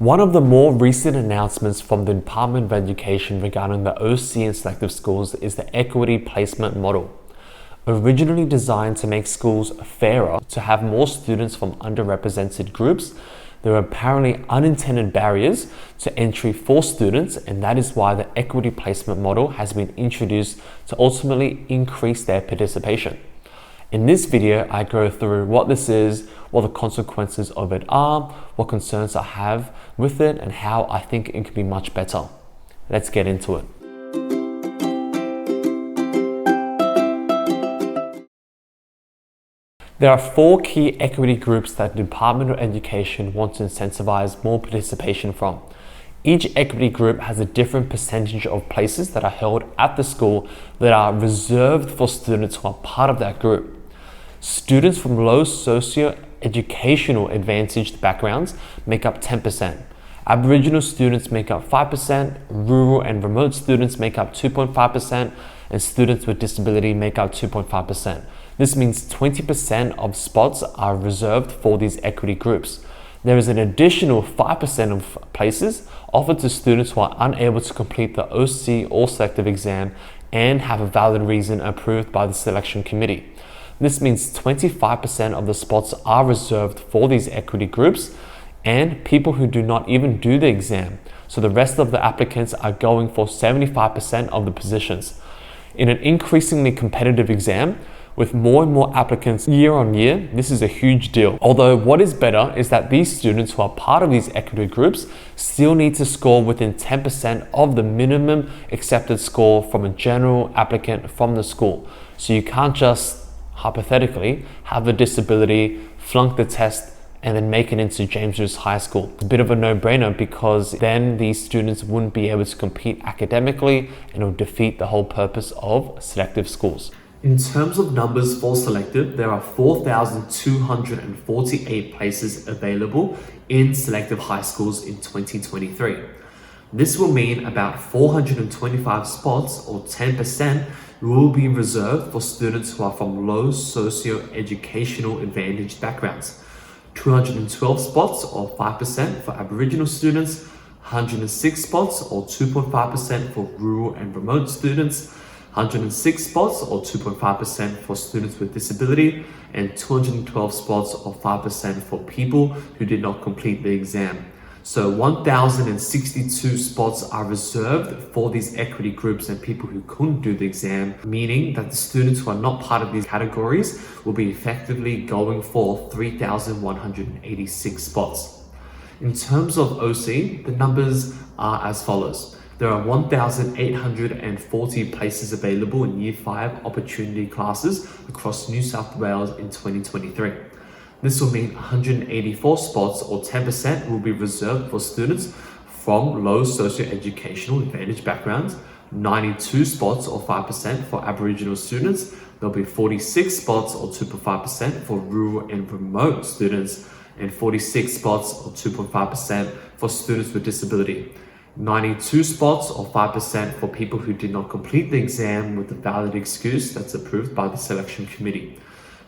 One of the more recent announcements from the Department of Education regarding the OC and Selective schools is the equity placement model. Originally designed to make schools fairer, to have more students from underrepresented groups, there are apparently unintended barriers to entry for students, and that is why the equity placement model has been introduced to ultimately increase their participation. In this video, I go through what this is, what the consequences of it are, what concerns I have with it, and how I think it could be much better. Let's get into it. There are 4 key equity groups that the Department of Education wants to incentivize more participation from. Each equity group has a different percentage of places that are held at the school that are reserved for students who are part of that group. Students from low socio-educational advantaged backgrounds make up 10%. Aboriginal students make up 5%, rural and remote students make up 2.5%, and students with disability make up 2.5%. This means 20% of spots are reserved for these equity groups. There is an additional 5% of places offered to students who are unable to complete the OC or selective exam and have a valid reason approved by the selection committee. This means 25% of the spots are reserved for these equity groups and people who do not even do the exam. So the rest of the applicants are going for 75% of the positions. In an increasingly competitive exam, with more and more applicants year on year, this is a huge deal. Although what is better is that these students who are part of these equity groups still need to score within 10% of the minimum accepted score from a general applicant from the school. So you can't just hypothetically have a disability, flunk the test, and then make it into James Lewis High School. It's a bit of a no-brainer because then these students wouldn't be able to compete academically and it would defeat the whole purpose of selective schools. In terms of numbers for selective, there are 4,248 places available in selective high schools in 2023. This will mean about 425 spots, or 10%, will be reserved for students who are from low socio-educational advantaged backgrounds. 212 spots, or 5%, for Aboriginal students, 106 spots, or 2.5%, for rural and remote students, 106 spots, or 2.5%, for students with disability, and 212 spots, or 5%, for people who did not complete the exam. So 1,062 spots are reserved for these equity groups and people who couldn't do the exam, meaning that the students who are not part of these categories will be effectively going for 3,186 spots. In terms of OC, the numbers are as follows. There are 1,840 places available in Year 5 opportunity classes across New South Wales in 2023. This will mean 184 spots, or 10%, will be reserved for students from low socio-educational advantaged backgrounds, 92 spots, or 5%, for Aboriginal students. There'll be 46 spots, or 2.5%, for rural and remote students, and 46 spots, or 2.5%, for students with disability. 92 spots, or 5%, for people who did not complete the exam with a valid excuse that's approved by the selection committee.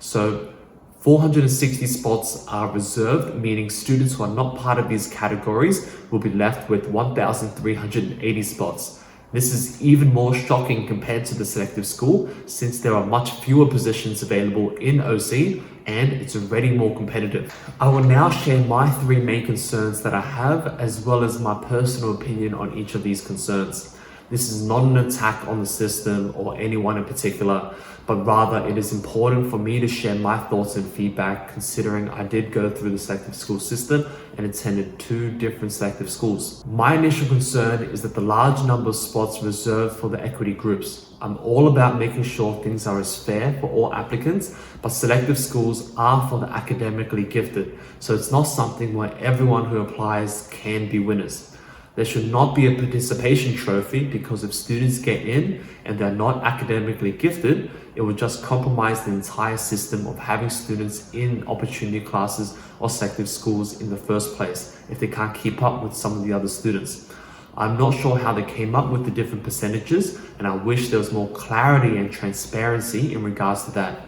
So 460 spots are reserved, meaning students who are not part of these categories will be left with 1,380 spots. This is even more shocking compared to the selective school, since there are much fewer positions available in OC and it's already more competitive. I will now share my 3 main concerns that I have, as well as my personal opinion on each of these concerns. This is not an attack on the system or anyone in particular, but rather it is important for me to share my thoughts and feedback, considering I did go through the selective school system and attended 2 different selective schools. My initial concern is that the large number of spots reserved for the equity groups. I'm all about making sure things are as fair for all applicants, but selective schools are for the academically gifted, so it's not something where everyone who applies can be winners. There should not be a participation trophy, because if students get in and they're not academically gifted, it will just compromise the entire system of having students in opportunity classes or selective schools in the first place if they can't keep up with some of the other students. I'm not sure how they came up with the different percentages, and I wish there was more clarity and transparency in regards to that.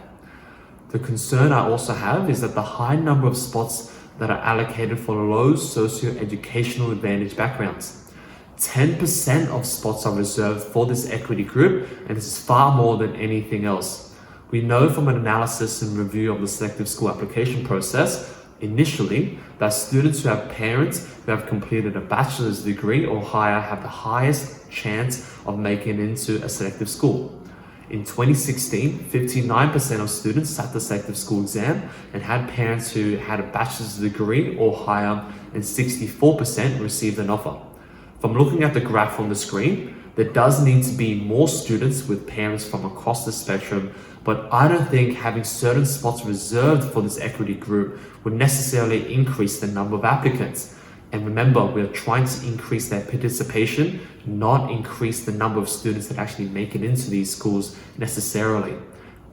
The concern I also have is that the high number of spots that are allocated for low socio-educational advantage backgrounds. 10% of spots are reserved for this equity group, and this is far more than anything else. We know from an analysis and review of the selective school application process initially that students who have parents who have completed a bachelor's degree or higher have the highest chance of making it into a selective school. In 2016, 59% of students sat the selective school exam and had parents who had a bachelor's degree or higher, and 64% received an offer. From looking at the graph on the screen, there does need to be more students with parents from across the spectrum, but I don't think having certain spots reserved for this equity group would necessarily increase the number of applicants. And remember, we're trying to increase their participation, not increase the number of students that actually make it into these schools necessarily.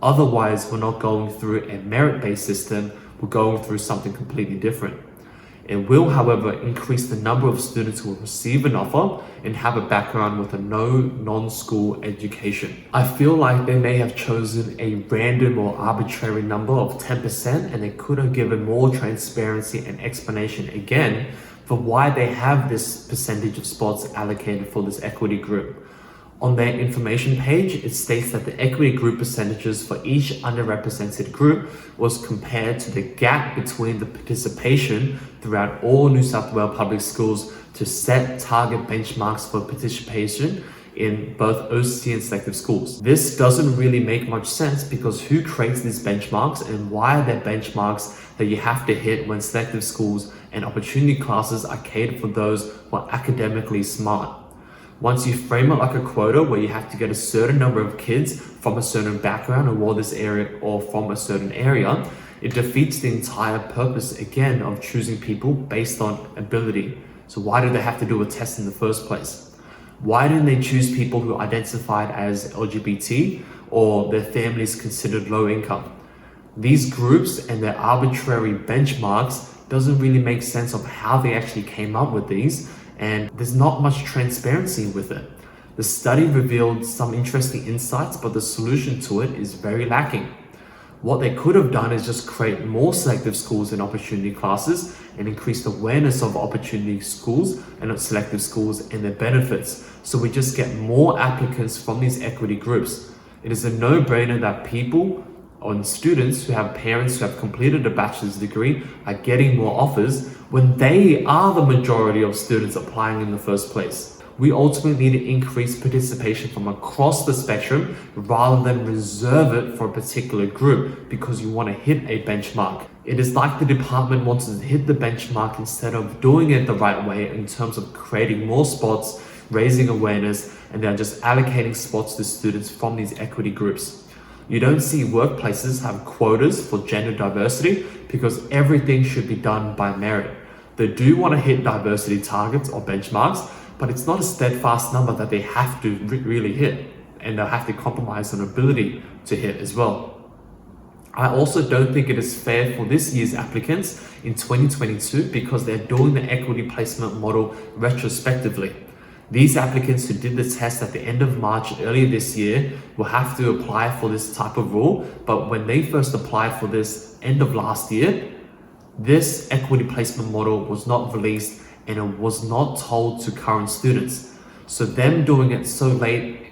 Otherwise, we're not going through a merit-based system, we're going through something completely different. It will, however, increase the number of students who will receive an offer and have a background with a non-school education. I feel like they may have chosen a random or arbitrary number of 10%, and they could have given more transparency and explanation again for why they have this percentage of spots allocated for this equity group. On their information page, it states that the equity group percentages for each underrepresented group was compared to the gap between the participation throughout all New South Wales public schools to set target benchmarks for participation in both OC and selective schools. This doesn't really make much sense because who creates these benchmarks and why are there benchmarks that you have to hit when selective schools and opportunity classes are catered for those who are academically smart? Once you frame it like a quota where you have to get a certain number of kids from a certain background or this area or from a certain area, it defeats the entire purpose again of choosing people based on ability. So why do they have to do a test in the first place? Why didn't they choose people who identified as LGBT or their families considered low income? These groups and their arbitrary benchmarks doesn't really make sense of how they actually came up with these, and there's not much transparency with it. The study revealed some interesting insights, but the solution to it is very lacking. What they could have done is just create more selective schools and opportunity classes and increase the awareness of opportunity schools and selective schools and their benefits, so we just get more applicants from these equity groups. It is a no-brainer that people and students who have parents who have completed a bachelor's degree are getting more offers when they are the majority of students applying in the first place. We ultimately need to increase participation from across the spectrum rather than reserve it for a particular group because you want to hit a benchmark. It is like the department wants to hit the benchmark instead of doing it the right way in terms of creating more spots, raising awareness, and they're just allocating spots to students from these equity groups. You don't see workplaces have quotas for gender diversity because everything should be done by merit. They do want to hit diversity targets or benchmarks, but it's not a steadfast number that they have to really hit, and they'll have to compromise on ability to hit as well. I also don't think it is fair for this year's applicants in 2022 because they're doing the equity placement model retrospectively. These applicants who did the test at the end of March earlier this year will have to apply for this type of rule, but when they first applied for this end of last year, this equity placement model was not released and it was not told to current students. So them doing it so late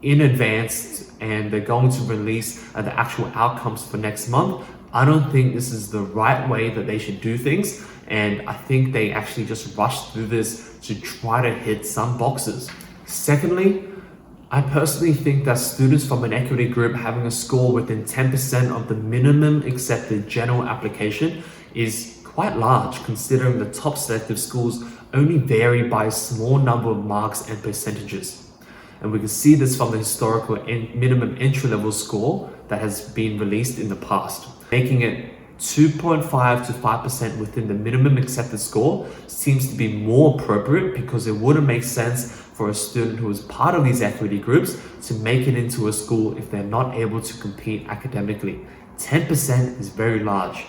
in advance and they're going to release the actual outcomes for next month, I don't think this is the right way that they should do things. And I think they actually just rushed through this to try to hit some boxes. Secondly, I personally think that students from an equity group having a score within 10% of the minimum accepted general application is quite large, considering the top selective schools only vary by a small number of marks and percentages. And we can see this from the historical minimum entry-level score that has been released in the past. Making it 2.5 to 5% within the minimum accepted score seems to be more appropriate because it wouldn't make sense for a student who is part of these equity groups to make it into a school if they're not able to compete academically. 10% is very large.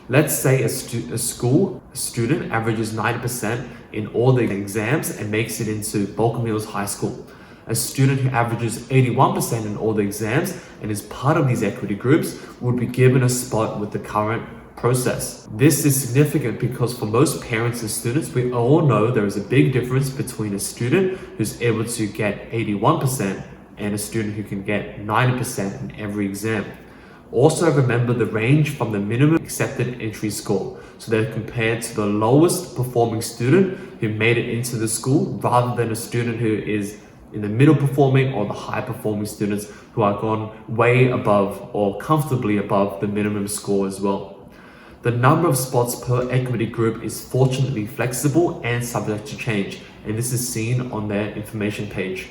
Let's say a student averages 90% in all the exams and makes it into Bulk Mills High School. A student who averages 81% in all the exams and is part of these equity groups would be given a spot with the current process. This is significant because for most parents and students, we all know there is a big difference between a student who's able to get 81% and a student who can get 90% in every exam. Also remember the range from the minimum accepted entry score. So they're compared to the lowest performing student who made it into the school rather than a student who is in the middle performing or the high performing students who are gone way above or comfortably above the minimum score as well. The number of spots per equity group is fortunately flexible and subject to change, and this is seen on their information page.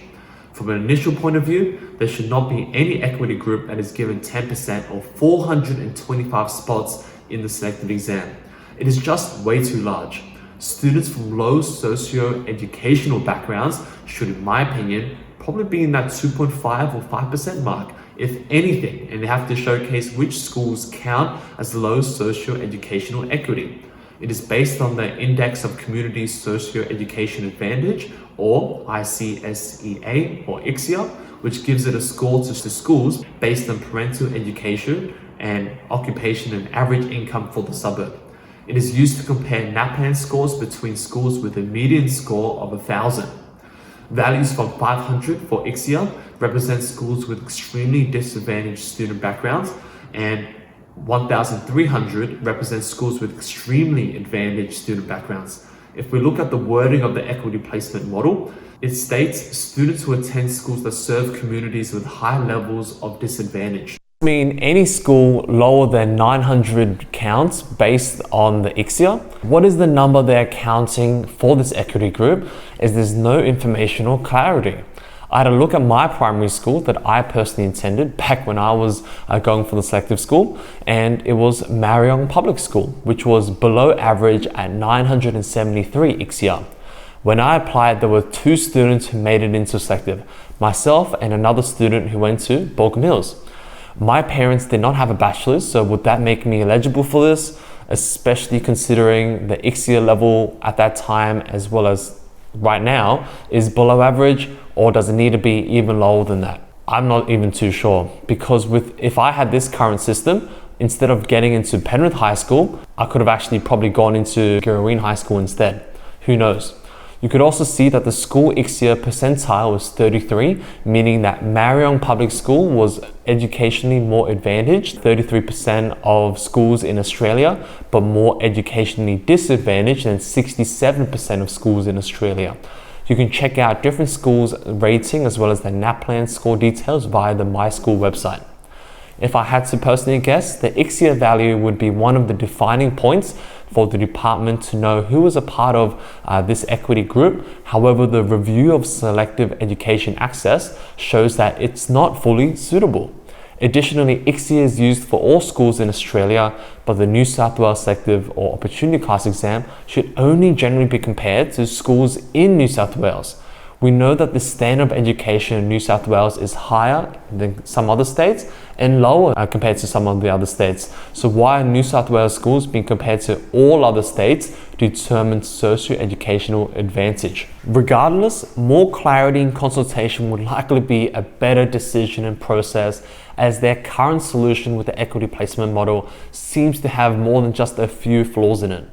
From an initial point of view, there should not be any equity group that is given 10% or 425 spots in the selective exam. It is just way too large. Students from low socio-educational backgrounds should, in my opinion, probably be in that 2.5 or 5% mark, if anything, and they have to showcase which schools count as low socio-educational equity. It is based on the Index of Community Socio-Education Advantage, or ICSEA or ICSEA, which gives it a score to schools based on parental education and occupation and average income for the suburb. It is used to compare NAPLAN scores between schools with a median score of 1,000. Values from 500 for ICSEA represent schools with extremely disadvantaged student backgrounds, and 1,300 represents schools with extremely advantaged student backgrounds. If we look at the wording of the equity placement model, it states students who attend schools that serve communities with high levels of disadvantage. I mean, any school lower than 900 counts based on the ICSEA. What is the number they're counting for this equity group is there's no information or clarity. I had a look at my primary school that I personally attended back when I was going for the selective school, and it was Mariong Public School, which was below average at 973 ICSEA. When I applied, there were 2 students who made it into selective, myself and another student who went to Bulk Mills. My parents did not have a bachelor's, so would that make me eligible for this, especially considering the ICSEA level at that time as well as right now is below average, or does it need to be even lower than that? I'm not even too sure, because if I had this current system, instead of getting into Penrith High School, I could have actually probably gone into Girraween High School instead. Who knows? You could also see that the school ICSEA percentile was 33, meaning that Mariong Public School was educationally more advantaged, 33% of schools in Australia, but more educationally disadvantaged than 67% of schools in Australia. You can check out different schools' rating as well as the NAPLAN score details via the My School website. If I had to personally guess, the ICSEA value would be one of the defining points for the department to know who was a part of this equity group. However, the review of selective education access shows that it's not fully suitable. Additionally, ICSEA is used for all schools in Australia, but the New South Wales Selective or Opportunity Class exam should only generally be compared to schools in New South Wales. We know that the standard of education in New South Wales is higher than some other states and lower compared to some of the other states. So why are New South Wales schools being compared to all other states to determine socio-educational advantage? Regardless, more clarity and consultation would likely be a better decision and process, as their current solution with the equity placement model seems to have more than just a few flaws in it.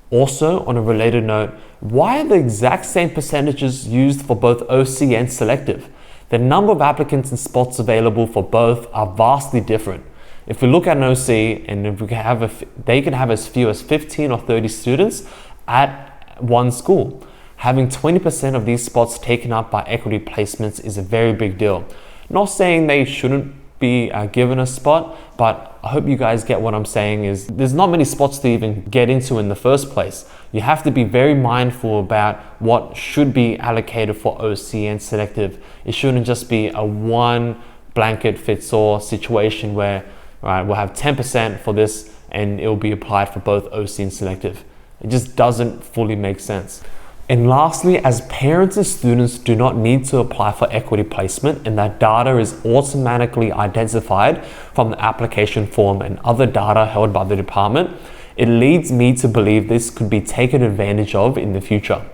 Also, on a related note, why are the exact same percentages used for both OC and Selective? The number of applicants and spots available for both are vastly different. If we look at an OC, and if we can they can have as few as 15 or 30 students at one school. Having 20% of these spots taken up by equity placements is a very big deal. Not saying they shouldn't be given a spot, but I hope you guys get what I'm saying is there's not many spots to even get into in the first place. You have to be very mindful about what should be allocated for OC and Selective. It shouldn't just be a one blanket fits all situation where, all right, we'll have 10% for this and it will be applied for both OC and Selective. It just doesn't fully make sense. And lastly, as parents and students do not need to apply for equity placement, and that data is automatically identified from the application form and other data held by the department, it leads me to believe this could be taken advantage of in the future.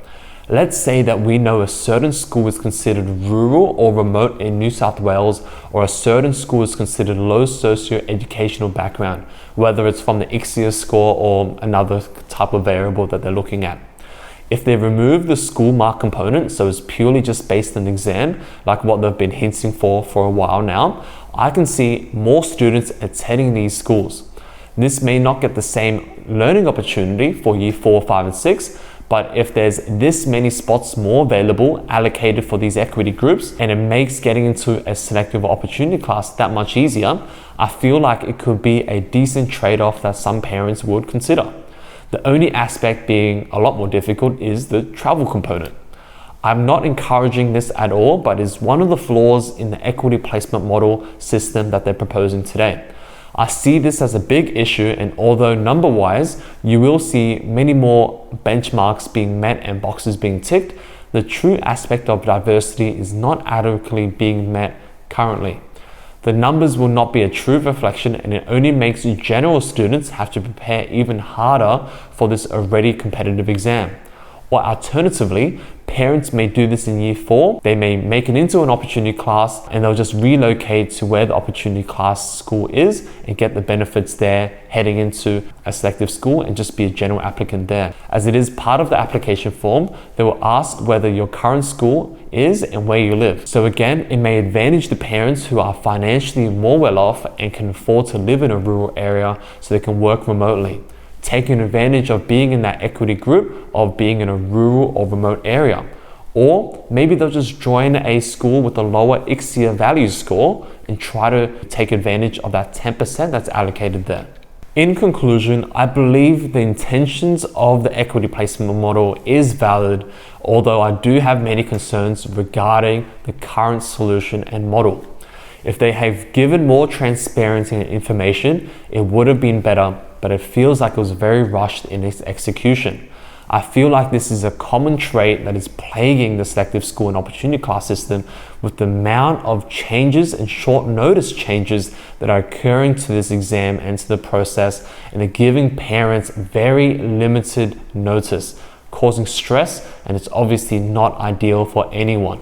Let's say that we know a certain school is considered rural or remote in New South Wales, or a certain school is considered low socio-educational background, whether it's from the ICSEA score or another type of variable that they're looking at. If they remove the school mark component, so it's purely just based on exam, like what they've been hinting for a while now, I can see more students attending these schools. This may not get the same learning opportunity for year 4, 5, and 6, but if there's this many spots more available allocated for these equity groups, and it makes getting into a selective opportunity class that much easier, I feel like it could be a decent trade-off that some parents would consider. The only aspect being a lot more difficult is the travel component. I'm not encouraging this at all, but it's one of the flaws in the equity placement model system that they're proposing today. I see this as a big issue, and although number-wise, you will see many more benchmarks being met and boxes being ticked, the true aspect of diversity is not adequately being met currently. The numbers will not be a true reflection, and it only makes general students have to prepare even harder for this already competitive exam. Or alternatively, parents may do this in year 4. They may make it into an opportunity class and they'll just relocate to where the opportunity class school is and get the benefits there heading into a selective school and just be a general applicant there. As it is part of the application form, they will ask whether your current school is and where you live. So again, it may advantage the parents who are financially more well off and can afford to live in a rural area so they can work remotely, taking advantage of being in that equity group of being in a rural or remote area. Or maybe they'll just join a school with a lower ICSEA value score and try to take advantage of that 10% that's allocated there. In conclusion, I believe the intentions of the equity placement model is valid, although I do have many concerns regarding the current solution and model. If they have given more transparency and information, it would have been better, but it feels like it was very rushed in its execution. I feel like this is a common trait that is plaguing the selective school and opportunity class system, with the amount of changes and short notice changes that are occurring to this exam and to the process, and are giving parents very limited notice, causing stress, and it's obviously not ideal for anyone.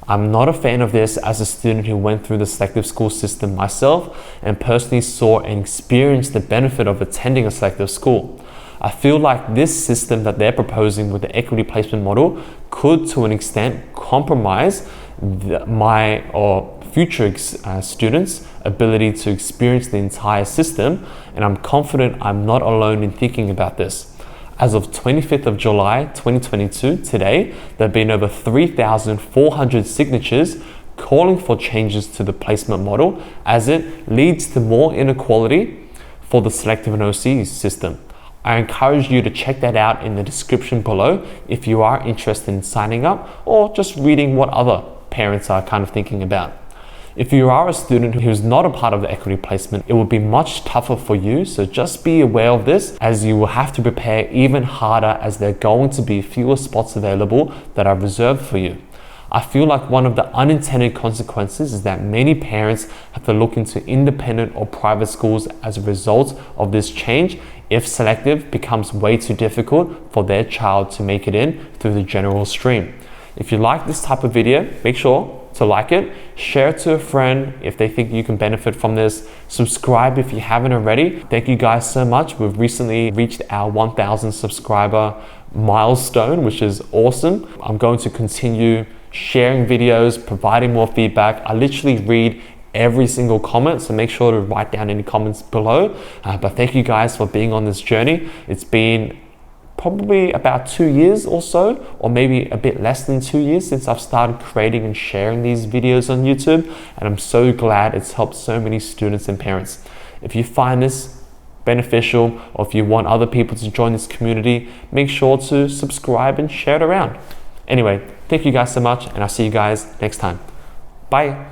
I'm not a fan of this as a student who went through the selective school system myself and personally saw and experienced the benefit of attending a selective school. I feel like this system that they're proposing with the equity placement model could, to an extent, compromise my or future students' ability to experience the entire system, and I'm confident I'm not alone in thinking about this. As of 25th of July 2022, today, there have been over 3,400 signatures calling for changes to the placement model, as it leads to more inequality for the selective and OC system. I encourage you to check that out in the description below if you are interested in signing up or just reading what other parents are kind of thinking about. If you are a student who's not a part of the equity placement, it will be much tougher for you, so just be aware of this, as you will have to prepare even harder, as there are going to be fewer spots available that are reserved for you. I feel like one of the unintended consequences is that many parents have to look into independent or private schools as a result of this change if selective becomes way too difficult for their child to make it in through the general stream. If you like this type of video, make sure to like it, share it to a friend if they think you can benefit from this, subscribe if you haven't already. Thank you guys so much. We've recently reached our 1,000 subscriber milestone, which is awesome. I'm going to continue sharing videos, providing more feedback. I literally read every single comment, so make sure to write down any comments below. But thank you guys for being on this journey. It's been probably about 2 years or so, or maybe a bit less than 2 years since I've started creating and sharing these videos on YouTube, and I'm so glad it's helped so many students and parents. If you find this beneficial, or if you want other people to join this community, make sure to subscribe and share it around. Anyway, thank you guys so much, and I'll see you guys next time. Bye.